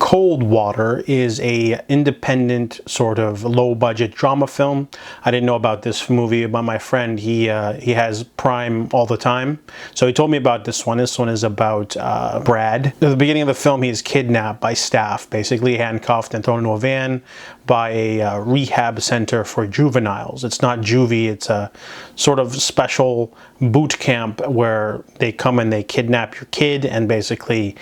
Coldwater is a independent sort of low-budget drama film. I didn't know about this movie, but my friend, he has Prime all the time, so he told me about this one. This one is about Brad. At the beginning of the film, he is kidnapped by staff, basically handcuffed and thrown into a van by a rehab center for juveniles. It's not juvie, it's a sort of special boot camp where they come and they kidnap your kid and basically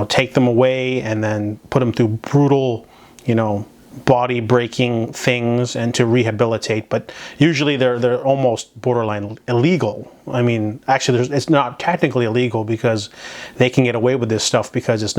take them away and then put them through brutal, body breaking things and to rehabilitate. But usually they're almost borderline illegal. I mean, actually it's not technically illegal because they can get away with this stuff because there's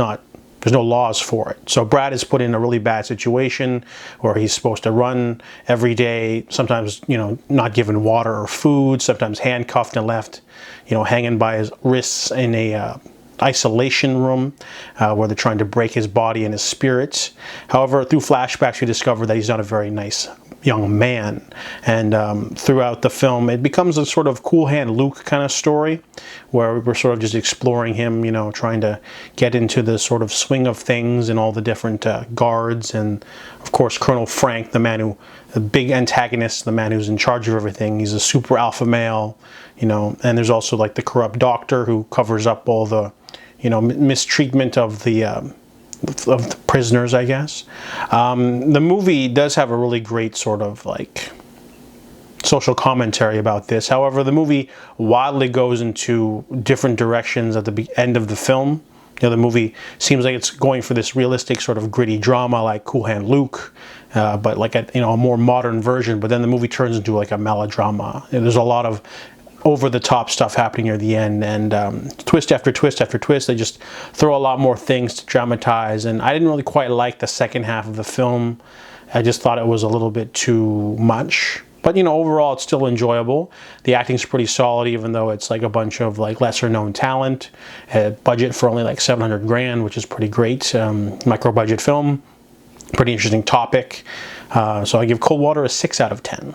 no laws for it. So Brad is put in a really bad situation where he's supposed to run every day, sometimes, not given water or food, sometimes handcuffed and left, hanging by his wrists in a isolation room where they're trying to break his body and his spirits. However, through flashbacks, we discover that he's not a very nice young man. And throughout the film, it becomes a sort of Cool Hand Luke kind of story where we're sort of just exploring him, trying to get into the sort of swing of things and all the different guards. And of course, Colonel Frank, the big antagonist, the man who's in charge of everything. He's a super alpha male, and there's also like the corrupt doctor who covers up all the mistreatment of the prisoners, I guess. The movie does have a really great sort of like social commentary about this. However, the movie wildly goes into different directions at the end of the film. The movie seems like it's going for this realistic sort of gritty drama like Cool Hand Luke, but like a more modern version. But then the movie turns into like a melodrama. There's a lot of over-the-top stuff happening near the end, and twist after twist after twist. They just throw a lot more things to dramatize, and I didn't really quite like the second half of the film. I just thought it was a little bit too much. But overall it's still enjoyable. The acting's pretty solid, even though it's like a bunch of like lesser-known talent. Budget for only like 700 grand, which is pretty great. Micro-budget film. Pretty interesting topic. So I give Coldwater a 6 out of 10.